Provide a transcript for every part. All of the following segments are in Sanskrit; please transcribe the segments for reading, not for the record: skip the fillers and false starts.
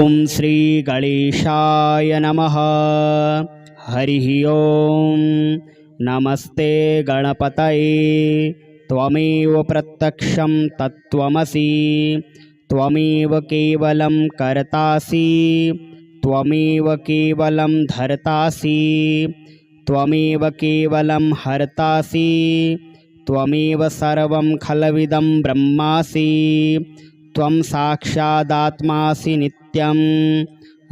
ॐ श्री गणेशाय नमः। हरिः ॐ। नमस्ते गणपतये। त्वमेव प्रत्यक्षं तत्त्वमसि। त्वमेव केवलं कर्तासि। त्वमेव केवलं धर्तासि। त्वमेव केवलं हर्तासि। त्वमेव सर्वं खलविदं ब्रह्मासि। त्वं साक्षादात्मासि नित्यं।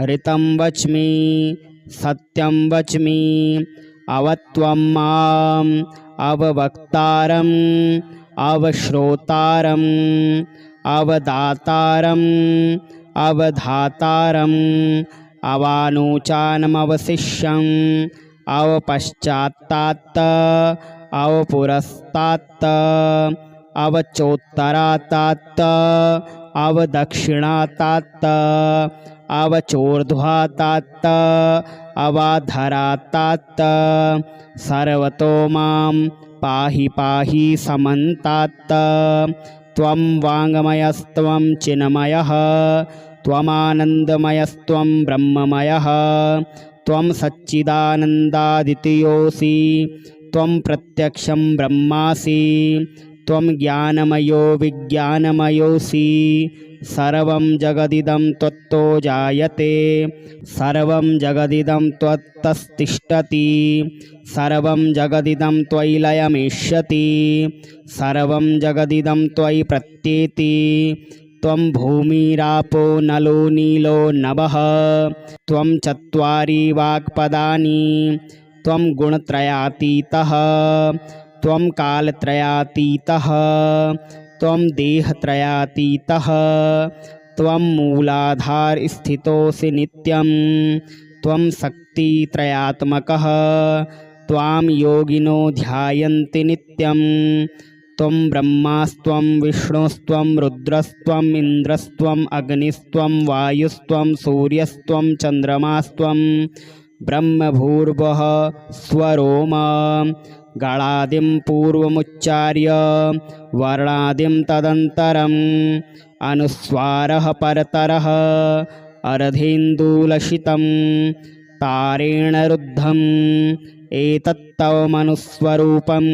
ऋतं वच्मि सत्यं वच्मि। अवत्वं माम् अववक्तारम् अवश्रोतारम् अवदातारम् अवधातारम् अवानोचानमवशिष्यम् अवपश्चात्तात् अवपुरस्तात् अवचोत्तरात् अवदक्षिणात् अवचोर्ध्वात् अवाधरात् सर्वतो मां पाहि पाहि समन्तात्। त्वं वाङ्मयस्त्वं चिन्मयः त्वमानन्दमयस्त्वं ब्रह्ममयः। त्वं सच्चिदानन्दादितयोऽसि। त्वं प्रत्यक्षं ब्रह्मासि। त्वं ज्ञानमयो विज्ञानमयोऽसि। सर्वं जगदिदं त्वत्तो जायते। सर्वं जगदिदं त्वत्तस्तिष्ठति। सर्वं जगदिदं त्वयि लयमेष्यति। सर्वं जगदिदं त्वयि प्रत्येति। त्वं भूमिरापो नलो नीलो नभः। त्वं चत्वारि वाक्पदानि। त्वं गुणत्रयातीतः। त्वं कालत्रयातीतः। त्वं देहत्रयातीतः। त्वं मूलाधारस्थितोऽसि नित्यं। त्वं शक्तित्रयात्मकः। त्वां योगिनो ध्यायन्ति नित्यं। त्वं ब्रह्मास्त्वं विष्णुस्त्वं रुद्रस्त्वम् इन्द्रस्त्वम् अग्निस्त्वं वायुस्त्वं सूर्यस्त्वं चन्द्रमास्त्वं ब्रह्मभूर्भुवः स्वरोमा। गणादिं पूर्वमुच्चार्य वर्णादिं तदन्तरम् अनुस्वारः परतरः अर्धेन्दुलसितं तारेण रुद्धम् एतत्तव मनुस्वरूपं।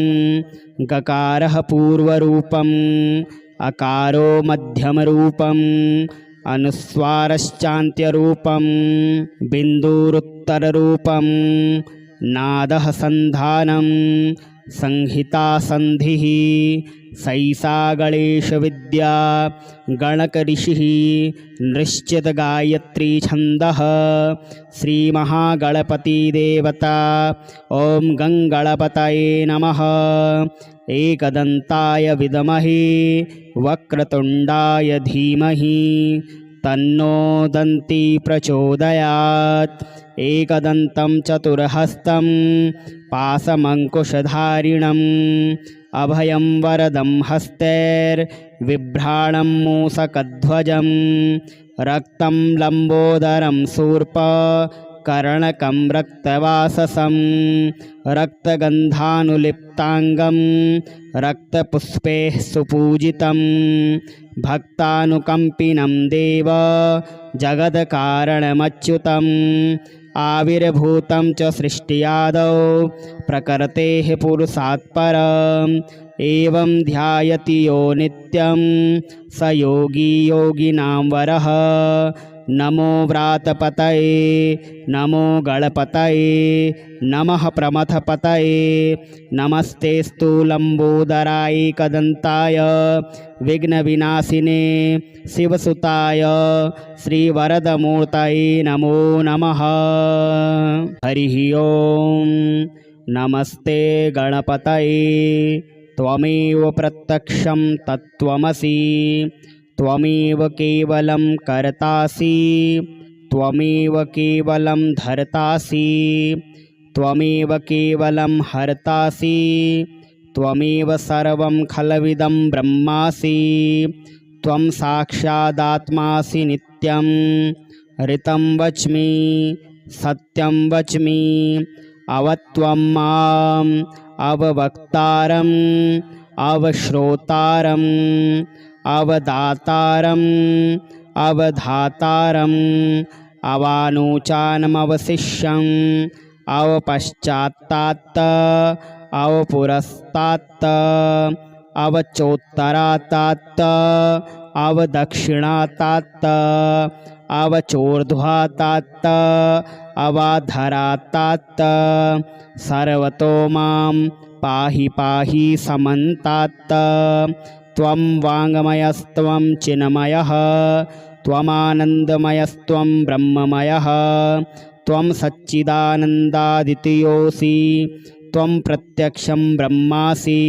गकारः पूर्वरूपम् अकारो मध्यमरूपम् अनुस्वारश्चान्त्यरूपं बिन्दुरुत्तररूपं नादः सन्धानं संहिता संधिः। सैषा गणेशविद्या गणकऋषिः निश्चित गायत्री छन्दः। श्रीमहागणपतिदेवता ॐ गङ्गणपतये नमः। एकदन्ताय विद्महे वक्रतुण्डाय धीमहि तन्नो दन्ती प्रचोदयात्। एकदन्तं चतुर्हस्तं पाशमङ्कुशधारिणम् अभयं वरदं हस्तैर्बिभ्राणं मूषकध्वजं। रक्तं लम्बोदरं शूर्पकर्णकं रक्तवाससं। रक्तगन्धानुलिप्ताङ्गं रक्तपुष्पैः सुपूजितं। भक्तानुकम्पिनं देव जगत्कारणमच्युतम्। आविर्भूतं च सृष्टियादौ प्रकृतेः पुरुषात् परम्। एवं ध्यायति यो नित्यं स योगी योगिनां वरः। नमो व्रातपतये नमो गणपतये नमः प्रमथपतये। नमस्तेस्तु लम्बोदराय एकदन्ताय विघ्नविनाशिने शिवसुताय श्रीवरदमूर्तये नमो नमः। हरिः ॐ। नमस्ते गणपतये। त्वमेव प्रत्यक्षं तत्त्वमसि। त्वमेव केवलं कर्तासि। त्वमेव केवलं धर्तासि। त्वमेव केवलं हर्तासि। त्वमेव सर्वं खलविदं ब्रह्मासि। त्वं साक्षादात्मासि नित्यं। ऋतं वच्मि सत्यं वच्मि। अवत्वं माम् अववक्तारम् अवश्रोतारम् अवदातारम् अवधातारम् अवानुचानमवशिष्यम् अवपश्चात्तात् अवपुरस्तात् अवचोत्तरात् अवदक्षिणात् अवचोर्ध्वात् अवाधरात् सर्वतो मां पाहि पाहि समन्तात् त्वं वाङ्मयस्त्वं चिन्मयः त्वमानन्दमयस्त्वं ब्रह्ममयः त्वं सच्चिदानन्दादितयोऽसि त्वं प्रत्यक्षं ब्रह्मासि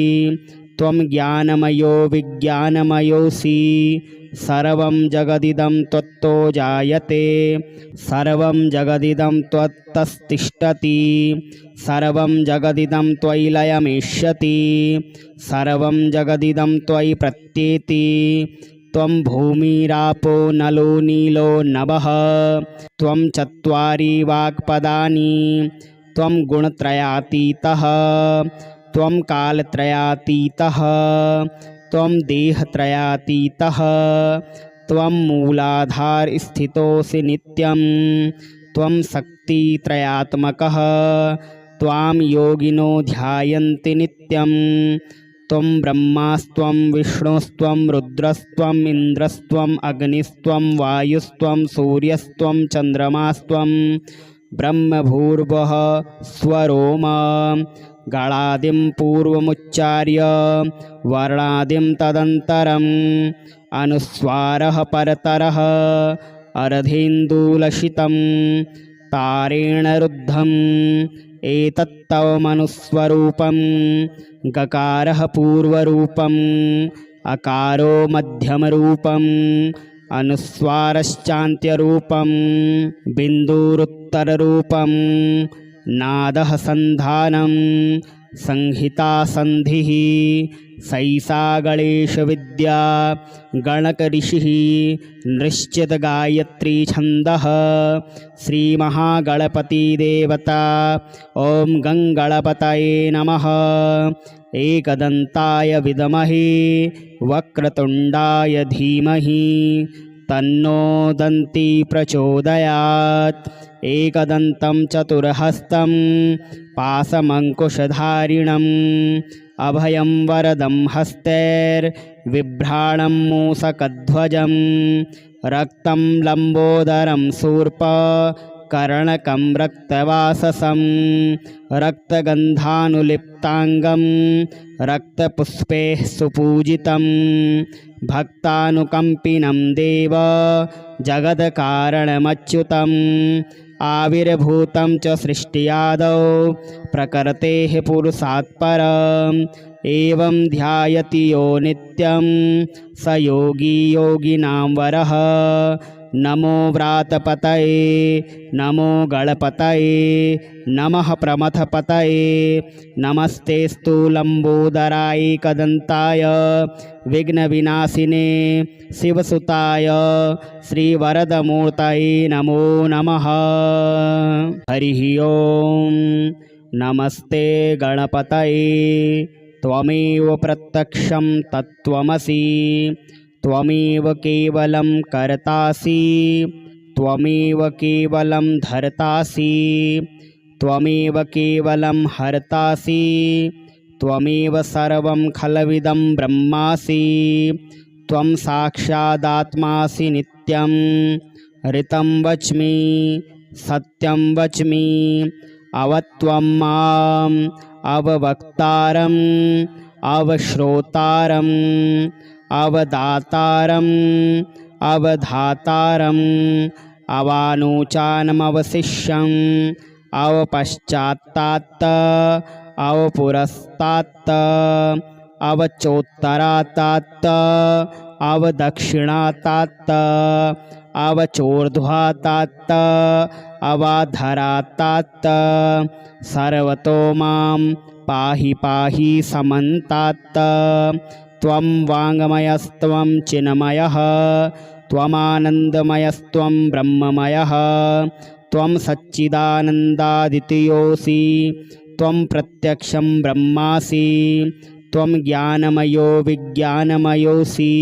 त्वं ज्ञानमयो विज्ञानमयोऽसि सर्वं जगदिदं त्वत्तो जायते सर्वं जगदिदं त्वत्तस्तिष्ठति सर्वं जगदिदं त्वयि लयमेष्यति सर्वं जगदिदं त्वयि प्रत्येति त्वं भूमिरापो नलो नीलो नभः त्वं चत्वारि वाक्पदानि त्वं गुणत्रयातीतः त्वं कालत्रयातीतः त्वं देहत्रयातीतः त्वं मूलाधारस्थितोऽसि नित्यं त्वं शक्तित्रयात्मकः त्वां योगिनो ध्यायन्ति नित्यं त्वं ब्रह्मास्त्वं विष्णुस्त्वं रुद्रस्त्वम् इन्द्रस्त्वम् अग्निस्त्वं वायुस्त्वं सूर्यस्त्वं चन्द्रमास्त्वं ब्रह्मभूर्भुवः स्वरोम गणादिं पूर्वमुच्चार्य वर्णादिं तदन्तरम् अनुस्वारः परतरः अर्धेन्दुलसितं तारेण रुद्धम् एतत्तव मनुस्वरूपं गकारः पूर्वरूपम् अकारो मध्यमरूपम् अनुस्वारश्चान्त्यरूपं बिन्दुरुत्तररूपं नादः सन्धानं संहिता सन्धिः सैसा गणेशविद्या गणकऋषिः निश्चितगायत्री छन्दः श्रीमहागणपतिदेवता ॐ गङ्गणपतये नमः एकदन्ताय विद्महे वक्रतुण्डाय धीमहि तन्नो दन्ती प्रचोदयात् एकदन्तं चतुर्हस्तं पाशमङ्कुशधारिणम् अभयं वरदं हस्तैर्बिभ्राणं मूषकध्वजं रक्तं लम्बोदरं शूर्पकर्णकं रक्तवाससं रक्तगन्धानुलिप्ताङ्गं रक्तपुष्पैः सुपूजितं भक्तानुकम्पिनं देव जगत्कारणमच्युतम् आविर्भूतं च सृष्टियादौ प्रकृतेः पुरुषात् परम् एवं ध्यायति यो नित्यं स योगी योगिनां वरः नमो व्रातपतये नमो गणपतये नमः प्रमथपतये नमस्तेस्तु लम्बोदराय एकदन्ताय विघ्नविनाशिने शिवसुताय श्रीवरदमूर्तये नमो नमः। हरिः ओं। नमस्ते गणपतये त्वमेव प्रत्यक्षं तत्त्वमसि त्वमेव केवलं कर्तासि त्वमेव केवलं धर्तासि त्वमेव केवलं हर्तासि त्वमेव सर्वं खलविदं ब्रह्मासि त्वं साक्षादात्मासि नित्यं ऋतं वच्मि सत्यं वच्मि अवत्वं माम् अववक्तारम् अवश्रोतारम् अवदातारम् अवधातारम् अवानुचानमवशिष्यम् अवपश्चात्तात् अवपुरस्तात् अवचोत्तरात् अवदक्षिणात् अवचोर्ध्वात् अवाधरात् सर्वतो मां पाहि पाहि समन्तात् त्वं वाङ्मयस्त्वं चिन्मयः त्वमानन्दमयस्त्वं ब्रह्ममयः त्वं सच्चिदानन्दादितयोऽसि त्वं प्रत्यक्षं ब्रह्मासि त्वं ज्ञानमयो विज्ञानमयोऽसि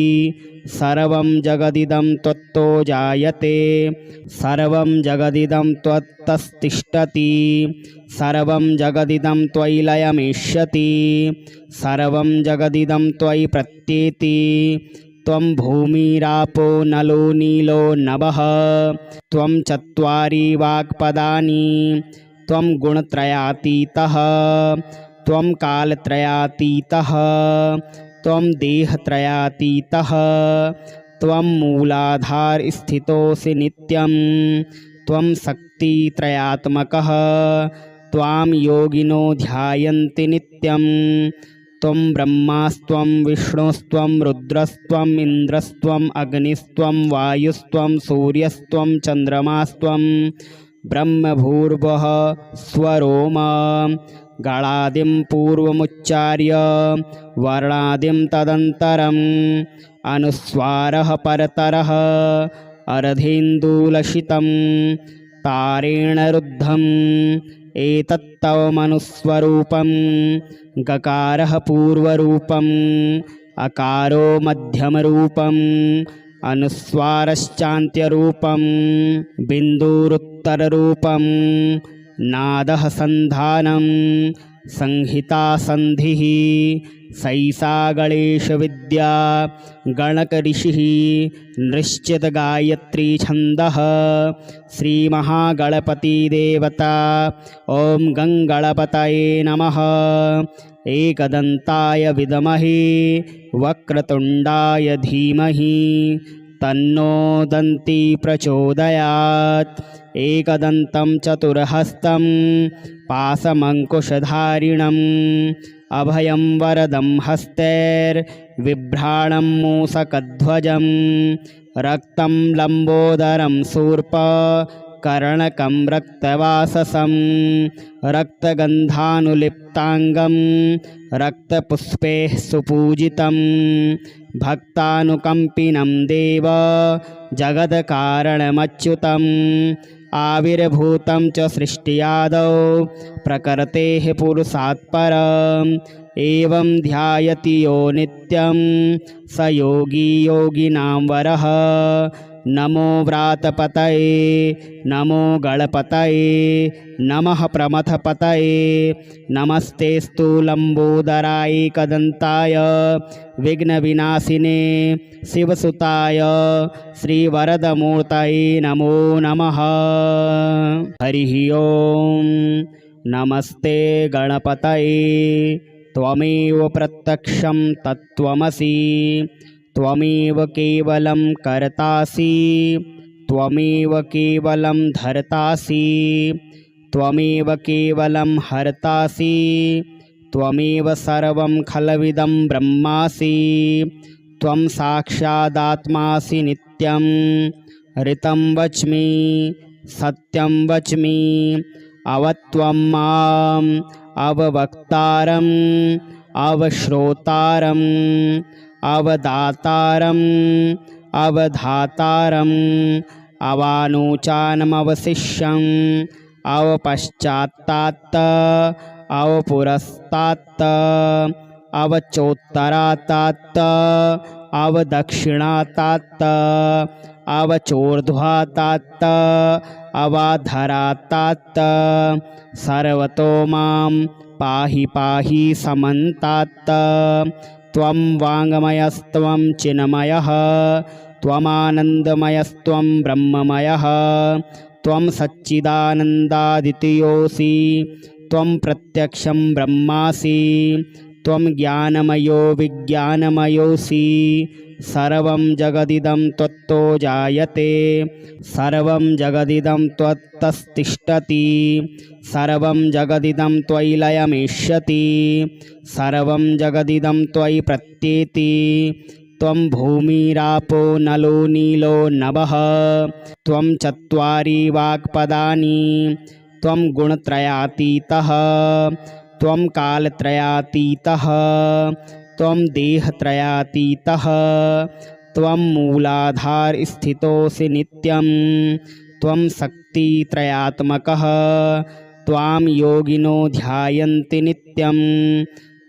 सर्वं जगदिदं त्वत्तो जायते सर्वं जगदिदं त्वत्तस्तिष्ठति सर्वं जगदिदं त्वयि लयमेष्यति सर्वं जगदिदं त्वयि प्रत्येति त्वं भूमिरापो नलो नीलो नभः त्वं चत्वारि वाक्पदानि त्वं गुणत्रयातीतः त्वं कालत्रयातीतः त्वं देहत्रयातीतः त्वं मूलाधारस्थितोऽसि नित्यं त्वं शक्तित्रयात्मकः त्वां योगिनो ध्यायन्ति नित्यं त्वं ब्रह्मास्त्वं विष्णुस्त्वं रुद्रस्त्वम् इन्द्रस्त्वम् अग्निस्त्वं वायुस्त्वं सूर्यस्त्वं चन्द्रमास्त्वं ब्रह्मभूर्भुवः स्वरोमा गणादिं पूर्वमुच्चार्य वर्णादिं तदन्तरम् अनुस्वारः परतरः अर्धेन्दुलसितं तारेण रुद्धम् एतत्तव मनुस्वरूपं गकारः पूर्वरूपम् अकारो मध्यमरूपम् अनुस्वारश्चान्त्यरूपं बिन्दुरुत्तररूपं नादः सन्धानं संहिता सन्धिः सैषा गणेशविद्या गणकऋषिः निश्चितगायत्री छन्दः श्रीमहागणपतिदेवता ॐ गङ्गणपतये नमः एकदन्ताय विद्महे वक्रतुण्डाय धीमहि तन्नो दन्ती प्रचोदयात् एकदन्तं चतुर्हस्तं पाशमङ्कुशधारिणम् अभयं वरदं हस्तैर्बिभ्राणं मूषकध्वजं रक्तं लम्बोदरं शूर्पकर्णकं रक्तवाससं रक्तगन्धानुलिप्ताङ्गं रक्तपुष्पैः सुपूजितं भक्तानुकम्पिनं देव जगत्कारणमच्युतम् आविर्भूतं च सृष्टियादौ प्रकृतेः पुरुषात् परम् एवं ध्यायति यो नित्यं स योगी योगिनां वरः नमो व्रातपतये नमो गणपतये नमः प्रमथपतये नमस्तेस्तु लम्बोदराय एकदन्ताय विघ्नविनाशिने शिवसुताय श्रीवरदमूर्तये नमो नमः। हरिः ओं। नमस्ते गणपतये त्वमेव प्रत्यक्षं तत्त्वमसि त्वमेव केवलं कर्तासि त्वमेव केवलं धर्तासि त्वमेव केवलं हर्तासि त्वमेव सर्वं खलविदं ब्रह्मासि त्वं साक्षादात्मासि नित्यं ऋतं वच्मि सत्यं वच्मि अवत्वं माम् अववक्तारम् अवश्रोतारम् अवदातारम् अवधातारम् अवानुचानमवशिष्यम् अवपश्चात्तात् अवपुरस्तात् अवचोत्तरात् अवदक्षिणात् अवचोर्ध्वात् अवाधरात् सर्वतो मां पाहि पाहि समन्तात् त्वं वाङ्मयस्त्वं चिन्मयः त्वमानन्दमयस्त्वं ब्रह्ममयः त्वं सच्चिदानन्दादितयोऽसि त्वं प्रत्यक्षं ब्रह्मासि त्वं ज्ञानमयो विज्ञानमयोऽसि सर्वं जगदिदं त्वत्तो जायते सर्वं जगदिदं त्वत्तस्तिष्ठति सर्वं जगदिदं त्वयि लयमेष्यति सर्वं जगदिदं त्वयि प्रत्येति त्वं भूमिरापो नलो नीलो नभः त्वं चत्वारि वाक्पदानि त्वं गुणत्रयातीतः त्वं कालत्रयातीतः त्वं देहत्रयातीतः त्वं मूलाधारस्थितोऽसि नित्यं त्वं शक्तित्रयात्मकः त्वां योगिनो ध्यायन्ति नित्यं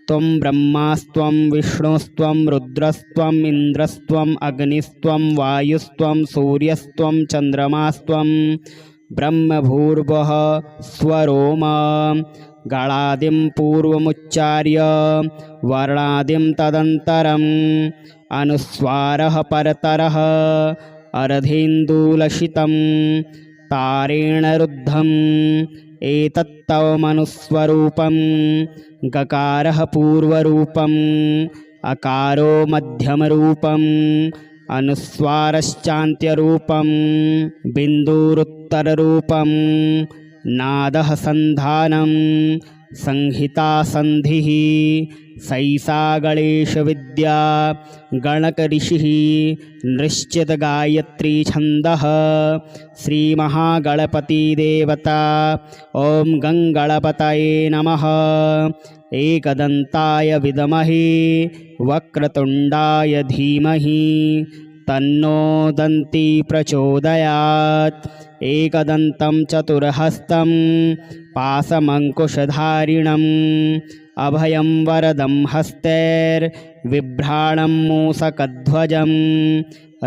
त्वं ब्रह्मास्त्वं विष्णुस्त्वं रुद्रस्त्वम् इन्द्रस्त्वम् अग्निस्त्वं वायुस्त्वं सूर्यस्त्वं चन्द्रमास्त्वं ब्रह्मभूर्भुवः स्वरोम गणादिं पूर्वमुच्चार्य वर्णादिं तदन्तरम् अनुस्वारः परतरः अर्धेन्दुलसितं तारेण रुद्धम् एतत्तव मनुस्वरूपं गकारः पूर्वरूपम् अकारो मध्यमरूपम् अनुस्वारश्चान्त्यरूपं बिन्दुरुत्तररूपं नादः सन्धानं संहिता सन्धिः सैसा गणेशविद्या गणकऋषिः निश्चितगायत्री छन्दः श्रीमहागणपतिदेवता ॐ गङ्गणपतये नमः। एकदन्ताय विद्महे वक्रतुण्डाय धीमहि तन्नो दन्ती प्रचोदयात्। एकदन्तं चतुर्हस्तं पाशमङ्कुशधारिणम् अभयं वरदं हस्तैर्बिभ्राणं मूषकध्वजं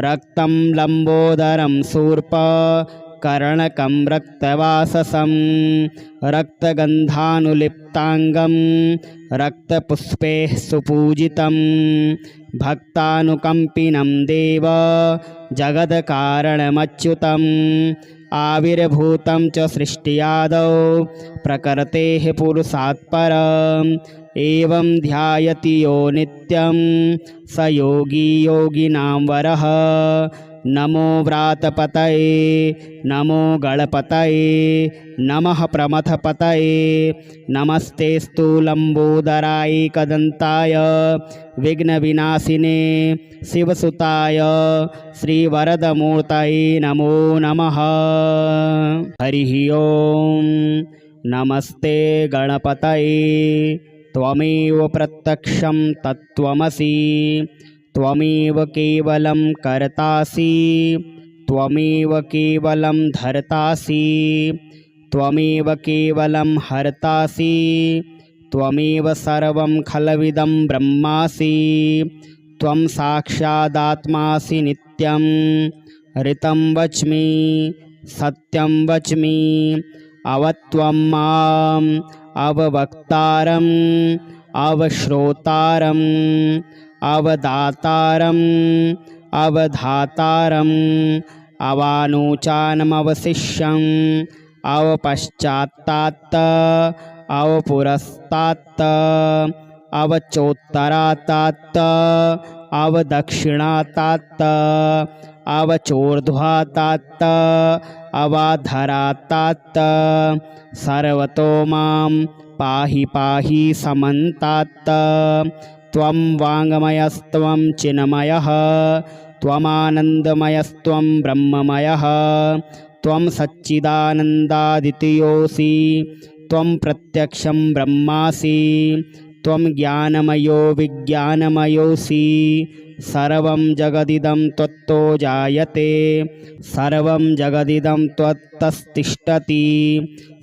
रक्तं लम्बोदरं शूर्पकर्णकं रक्तवाससं रक्तगन्धानुलिप्ताङ्गं रक्तपुष्पैः सुपूजितं भक्तानुकम्पिनं देव जगत्कारणमच्युतम् आविर्भूतं च सृष्टियादौ प्रकृतेः पुरुषात् परम् एवं ध्यायति यो नित्यं स योगी योगिनां वरः। नमो व्रातपतये नमो गणपतये नमः प्रमथपतये नमस्तेस्तु लम्बोदराय एकदन्ताय विघ्नविनाशिने शिवसुताय श्रीवरदमूर्तये नमो नमः। हरिः ओं। नमस्ते गणपतये त्वमेव प्रत्यक्षं तत्त्वमसि त्वमेव केवलं कर्तासि त्वमेव केवलं धर्तासि त्वमेव केवलं हर्तासि त्वमेव सर्वं खलविदं ब्रह्मासि त्वं साक्षादात्मासि नित्यं ऋतं वच्मि सत्यं वच्मि अवत्वं माम् अववक्तारम् अवश्रोतारम् अवदातारम् अवधातारम् अवानुचानमवशिष्यम् अवपश्चात्तात् अवपुरस्तात् अवचोत्तरात् अवदक्षिणात् अवचोर्ध्वात् अवाधरात् सर्वतो मां पाहि पाहि समन्तात्। त्वं वाङ्मयस्त्वं चिन्मयः त्वमानन्दमयस्त्वं ब्रह्ममयः त्वं सच्चिदानन्दादितयोऽसि त्वं प्रत्यक्षं ब्रह्मासि त्वं ज्ञानमयो विज्ञानमयोऽसि सर्वं जगदिदं त्वत्तो जायते सर्वं जगदिदं त्वत्तस्तिष्ठति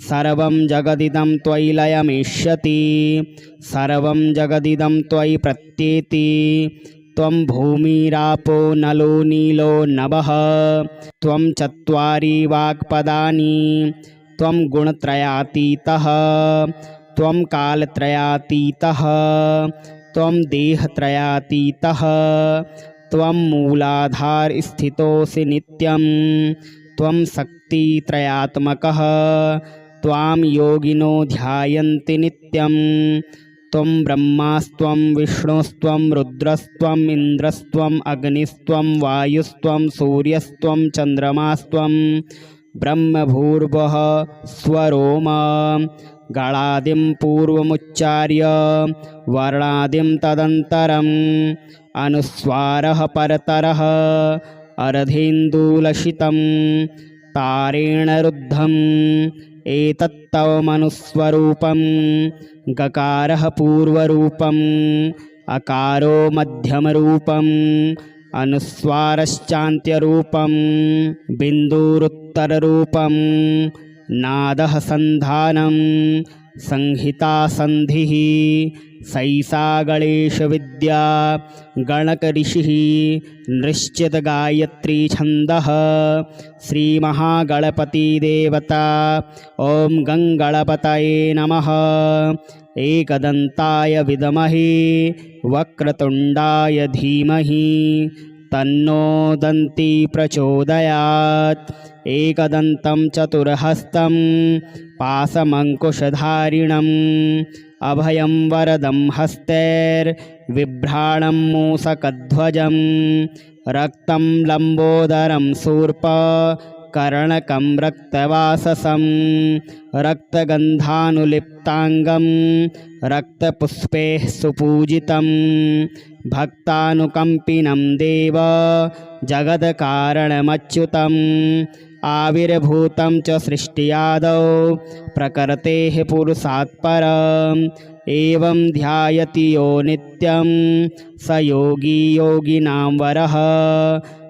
सर्वं जगदिदं त्वयि लयमेष्यति सर्वं जगदिदं त्वयि प्रत्येति त्वं भूमिरापो नलो नीलो नभः त्वं चत्वारि वाक्पदानि त्वं गुणत्रयातीतः त्वं कालत्रयातीतः त्वं देहत्रयातीतः त्वं मूलाधारस्थितोऽसि नित्यं त्वं शक्तित्रयात्मकः त्वां योगिनो ध्यायन्ति नित्यं त्वं ब्रह्मास्त्वं विष्णुस्त्वं रुद्रस्त्वम् इन्द्रस्त्वम् अग्निस्त्वं वायुस्त्वं सूर्यस्त्वं चन्द्रमास्त्वं ब्रह्मभूर्भुवः स्वरोम गणादिं पूर्वमुच्चार्य वर्णादिं तदन्तरम् अनुस्वारः परतरः अर्धेन्दुलसितं तारेण रुद्धम् एतत्तव मनुस्वरूपं गकारः पूर्वरूपम् अकारो मध्यमरूपम् अनुस्वारश्चान्त्यरूपं बिन्दुरुत्तररूपं नादः सन्धानं संहिता संधिः सैसा गणेशविद्या गणकऋषिः निश्चितगायत्री छन्दः श्रीमहागणपतिदेवता ॐ गङ्गणपतये नमः। एकदन्ताय विद्महे वक्रतुण्डाय धीमहि तन्नो दन्ती प्रचोदयात्। एकदन्तं चतुर्हस्तं पाशमङ्कुशधारिणम् अभयं वरदं हस्तैर्बिभ्राणं मूषकध्वजं रक्तं लम्बोदरं शूर्पकर्णकं रक्तवाससं रक्तगन्धानुलिप्ताङ्गं रक्तपुष्पैः सुपूजितं भक्तानुकम्पिनं देव जगत्कारणमच्युतम् आविर्भूतं च सृष्टियादौ प्रकृतेः पुरुषात् परम् एवं ध्यायति यो नित्यं स योगी योगिनां वरः।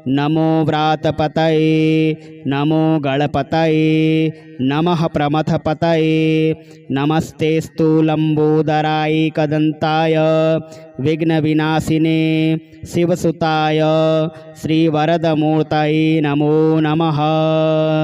नमो व्रातपतये नमो गणपतये नमः प्रमथपतये नमस्तेस्तु लम्बोदराय एकदन्ताय विघ्नविनाशिने शिवसुताय श्रीवरदमूर्तये नमो नमः।